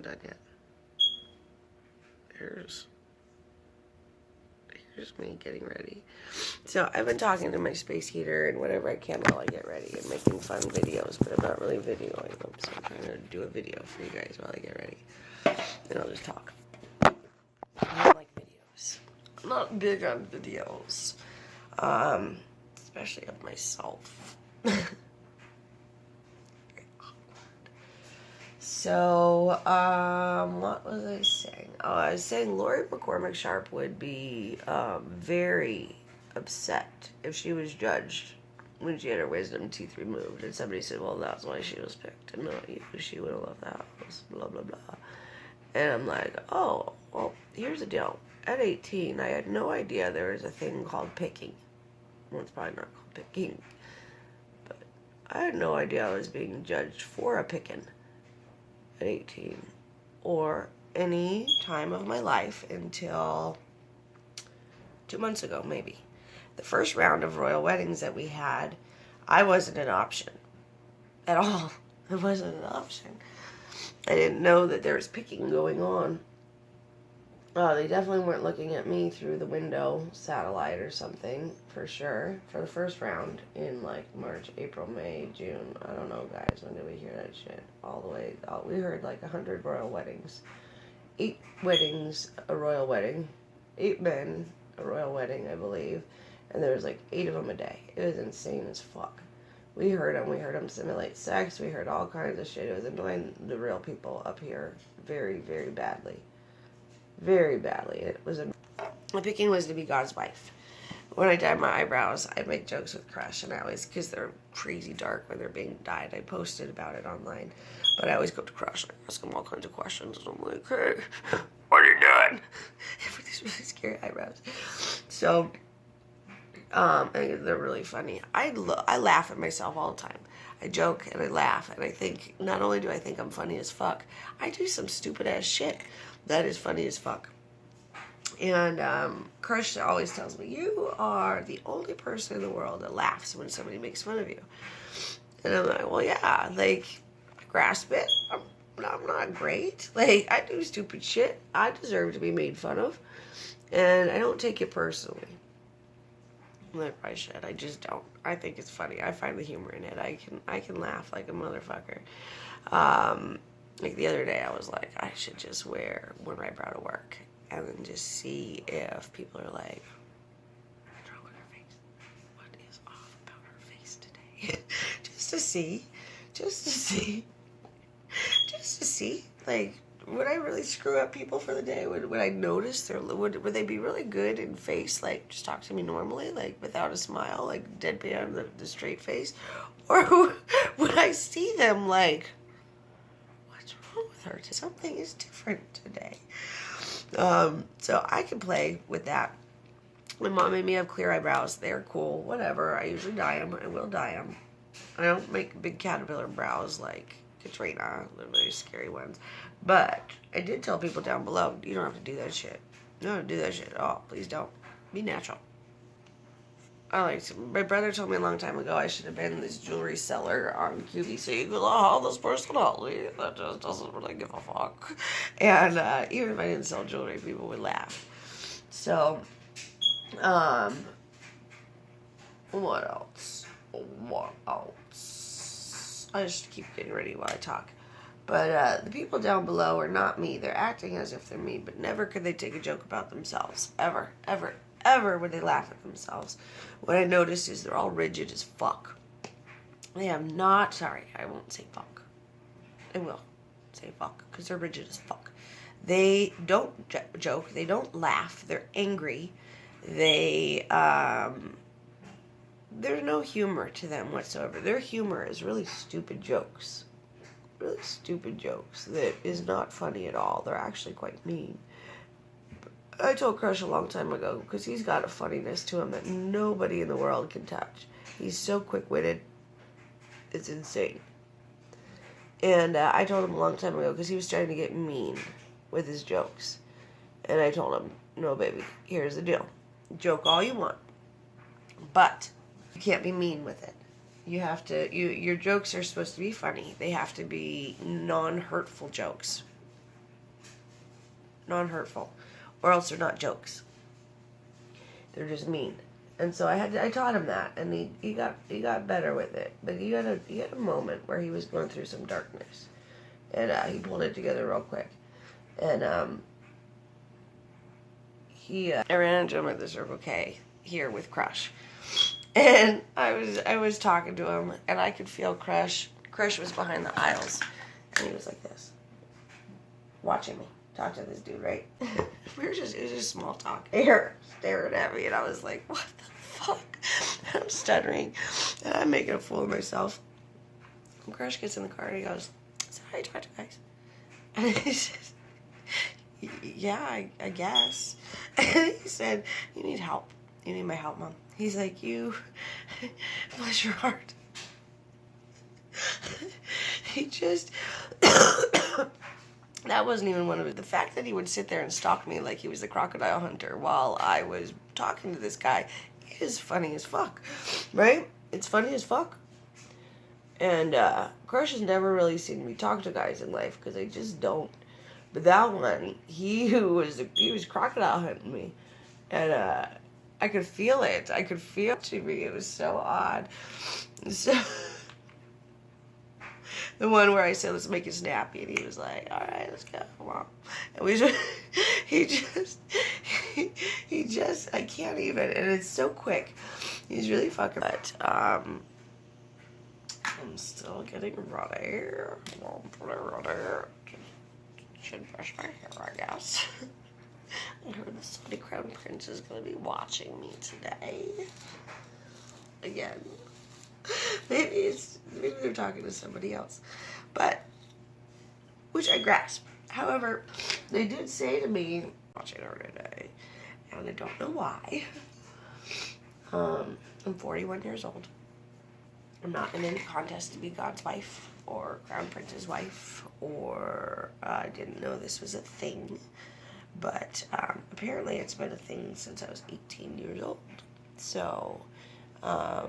even done yet. Here's me getting ready. So I've been talking to my space heater and whatever I can while I get ready and making fun videos, but I'm not really videoing them, so I'm trying to do a video for you guys while I get ready. And I'll just talk. I don't like videos. I'm not big on videos. Especially of myself. So, what was I saying? Oh, I was saying Lori McCormick Sharp would be very upset if she was judged when she had her wisdom teeth removed, and somebody said, well, that's why she was picked, and not you. She would have loved the house, blah, blah, blah. And I'm like, oh, well, here's the deal. At 18, I had no idea there was a thing called picking. Well, it's probably not called picking, but I had no idea I was being judged for a picking at 18 or any time of my life until 2 months ago, maybe. The first round of royal weddings that we had, I wasn't an option at all. I wasn't an option. I didn't know that there was picking going on. They definitely weren't looking at me through the window satellite or something, for sure, for the first round in like March, April, May, June. I don't know, guys. When did we hear that shit? All the way. We heard like 100 royal weddings. 8 weddings, a royal wedding. 8 men, a royal wedding, I believe. And there was like 8 of them a day. It was insane as fuck. We heard them. We heard them simulate sex. We heard all kinds of shit. It was annoying the real people up here very, very badly. Very badly. It was my picking was to be God's wife. When I dyed my eyebrows, I make jokes with Crush, and I always, because they're crazy dark when they're being dyed, I posted about it online. But I always go to Crush and I ask him all kinds of questions, and I'm like, hey, what are you doing? For these really scary eyebrows. So, and they're really funny. I laugh at myself all the time. I joke and I laugh, and I think, not only do I think I'm funny as fuck, I do some stupid ass shit that is funny as fuck. And Crush always tells me, you are the only person in the world that laughs when somebody makes fun of you. And I'm like, well, yeah, like, I grasp it. I'm not great. Like, I do stupid shit. I deserve to be made fun of. And I don't take it personally. Like I should. I just don't. I think it's funny. I find the humor in it. I can laugh like a motherfucker. Like the other day, I was like, I should just wear one eyebrow to work and then just see if people are like, what's wrong with her face? What is off about her face today? Just to see. Like, would I really screw up people for the day? Would I notice? Would they be really good in face? Like, just talk to me normally, like without a smile, like deadpan, the straight face? Or would I see them like, what's wrong with her? Something is different today. So I can play with that. My mom made me have clear eyebrows. They're cool. Whatever. I usually dye them. I will dye them. I don't make big caterpillar brows like Katrina. They're very scary ones. But I did tell people down below, you don't have to do that shit. You don't have to do that shit at all. Please don't. Be natural. My brother told me a long time ago I should have been this jewelry seller on QVC because I have this personality that just doesn't really give a fuck. And even if I didn't sell jewelry, people would laugh. So, what else? I just keep getting ready while I talk. But the people down below are not me. They're acting as if they're me, but never could they take a joke about themselves. Ever, ever, ever would they laugh at themselves. What I noticed is they're all rigid as fuck. They have not, sorry, I won't say fuck. I will say fuck, because they're rigid as fuck. They don't joke. They don't laugh. They're angry. There's no humor to them whatsoever. Their humor is really stupid jokes. Really stupid jokes that is not funny at all. They're actually quite mean. I told Crush a long time ago, because he's got a funniness to him that nobody in the world can touch. He's so quick-witted. It's insane. And I told him a long time ago, because he was trying to get mean with his jokes. And I told him, no, baby, here's the deal. Joke all you want. But you can't be mean with it. You have to, your jokes are supposed to be funny. They have to be non-hurtful jokes. non-hurtful, or else they're not jokes. They're just mean. And so I taught him that, and he got better with it. But he had a moment where he was going through some darkness, and he pulled it together real quick. And I ran into him at the Circle K here with Crush, and I was talking to him, and I could feel Crush. Crush was behind the aisles, and he was like this, watching me talk to this dude, right? It was just small talk. Here, staring at me, and I was like, what the fuck? I'm stuttering, and I'm making a fool of myself. And Crush gets in the car, and he goes, is that how you talk to guys? And he says, yeah, I guess. And he said, you need help. You need my help, Mom. He's like, you, bless your heart. He just, that wasn't even one of it. The fact that he would sit there and stalk me like he was the crocodile hunter while I was talking to this guy is funny as fuck, right? It's funny as fuck. And Crush has never really seen me talk to guys in life because I just don't. But that one, he was crocodile hunting me, and I could feel it. I could feel it to me. It was so odd. So the one where I said, let's make it snappy, and he was like, all right, let's go, come on. And he just, I can't even, and it's so quick. He's really fucking, but, I'm still getting ready. Should brush my hair, I guess. I heard the Saudi Crown Prince is going to be watching me today. Again. Maybe they're talking to somebody else. But, which I grasp. However, they did say to me, watching her today, and I don't know why. I'm 41 years old. I'm not in any contest to be God's wife or Crown Prince's wife, or I didn't know this was a thing. But apparently it's been a thing since I was 18 years old. So, I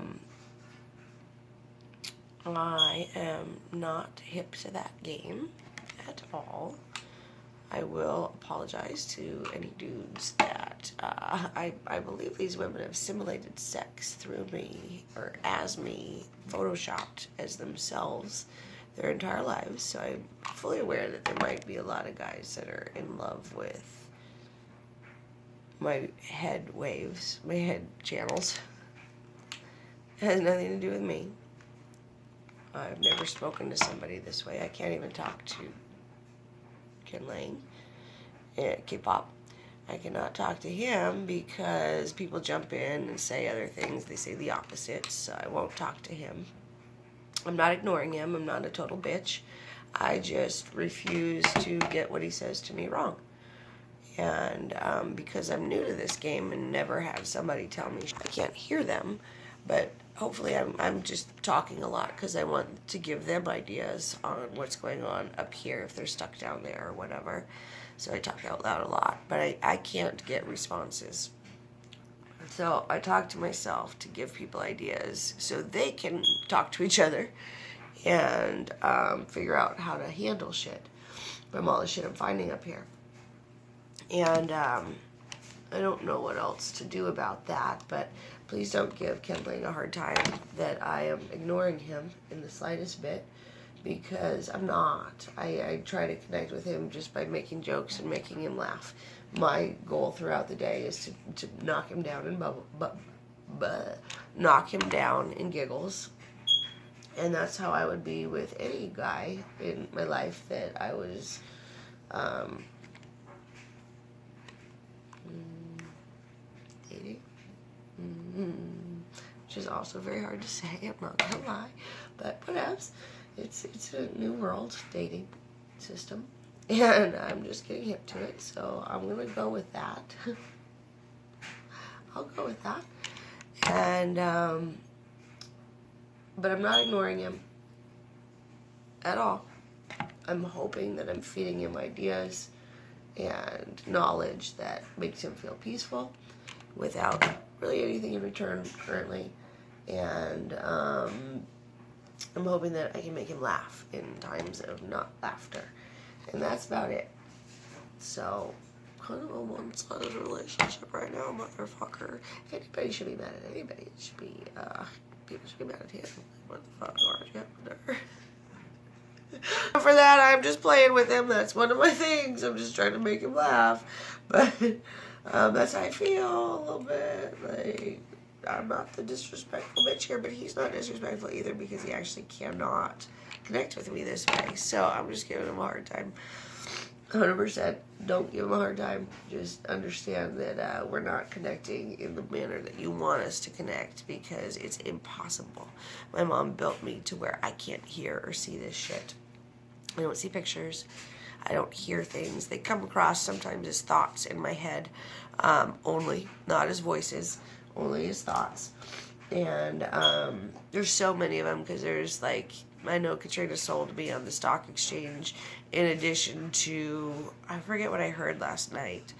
am not hip to that game at all. I will apologize to any dudes that I believe these women have simulated sex through me or as me, photoshopped as themselves their entire lives. So I'm fully aware that there might be a lot of guys that are in love with my head waves, my head channels. It has nothing to do with me. I've never spoken to somebody this way. I can't even talk to Ken Lang, K-pop. I cannot talk to him because people jump in and say other things. They say the opposite, so I won't talk to him. I'm not ignoring him. I'm not a total bitch. I just refuse to get what he says to me wrong. And because I'm new to this game and never had somebody tell me, I can't hear them, but hopefully I'm just talking a lot because I want to give them ideas on what's going on up here if they're stuck down there or whatever. So I talk out loud a lot, but I can't get responses. So I talk to myself to give people ideas so they can talk to each other and figure out how to handle shit from all the shit I'm finding up here. And I don't know what else to do about that, but please don't give Ken Lang a hard time that I am ignoring him in the slightest bit, because I'm not. I try to connect with him just by making jokes and making him laugh. My goal throughout the day is to knock him down in knock him down in giggles. And that's how I would be with any guy in my life that I was dating. Which is also very hard to say, I'm not gonna lie. But whatevs. It's a new world dating system. And I'm just getting hip to it, so I'm gonna go with that. I'll go with that. And but I'm not ignoring him at all. I'm hoping that I'm feeding him ideas and knowledge that makes him feel peaceful without really anything in return currently. And I'm hoping that I can make him laugh in times of not laughter. And that's about it. So, kind of a one-sided relationship right now, motherfucker. If anybody should be mad at anybody, it should be, people should be mad at him. What the fuck, aren't you with her? For that, I'm just playing with him. That's one of my things. I'm just trying to make him laugh. But, that's how I feel a little bit. Like, I'm not the disrespectful bitch here, but he's not disrespectful either because he actually cannot connect with me this way. So I'm just giving him a hard time. 100%. Don't give him a hard time. Just understand that we're not connecting in the manner that you want us to connect because it's impossible. My mom built me to where I can't hear or see this shit. I don't see pictures. I don't hear things. They come across sometimes as thoughts in my head only, not as voices, only as thoughts. And there's so many of them because there's like, I know Katrina sold me on the stock exchange in addition to, I forget what I heard last night.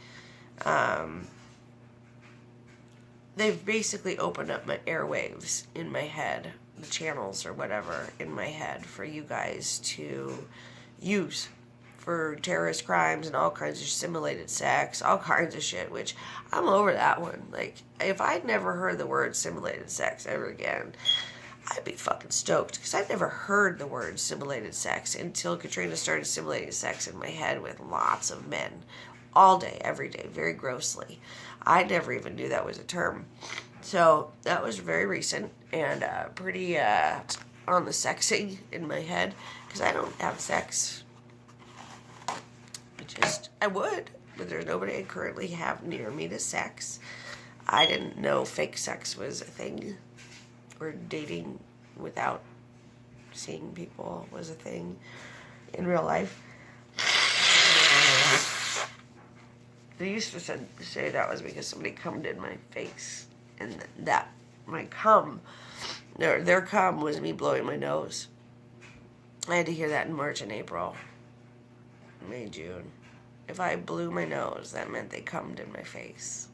They've basically opened up my airwaves in my head, the channels or whatever in my head for you guys to use for terrorist crimes and all kinds of simulated sex, all kinds of shit, which I'm over that one. Like, if I'd never heard the word simulated sex ever again, I'd be fucking stoked because I'd never heard the word simulated sex until Katrina started simulating sex in my head with lots of men all day, every day, very grossly. I never even knew that was a term. So that was very recent and pretty on the sexing in my head because I don't have sex. I would, but there's nobody I currently have near me to sex. I didn't know fake sex was a thing, or dating without seeing people was a thing in real life. They used to say that was because somebody cummed in my face, and that my cum, their cum was me blowing my nose. I had to hear that in March and April, May, June. If I blew my nose, that meant they cummed in my face.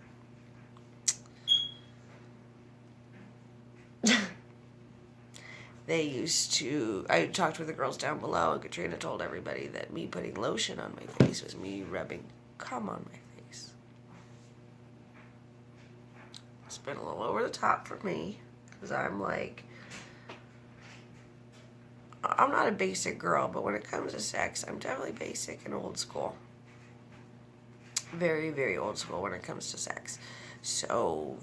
They used to, I talked with the girls down below, and Katrina told everybody that me putting lotion on my face was me rubbing cum on my face. It's been a little over the top for me, because I'm like, I'm not a basic girl, but when it comes to sex, I'm definitely basic and old school. Very, very old school when it comes to sex. So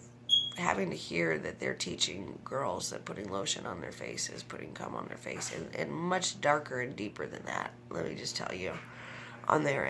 having to hear that they're teaching girls that putting lotion on their face is putting cum on their face, and much darker and deeper than that, let me just tell you, on their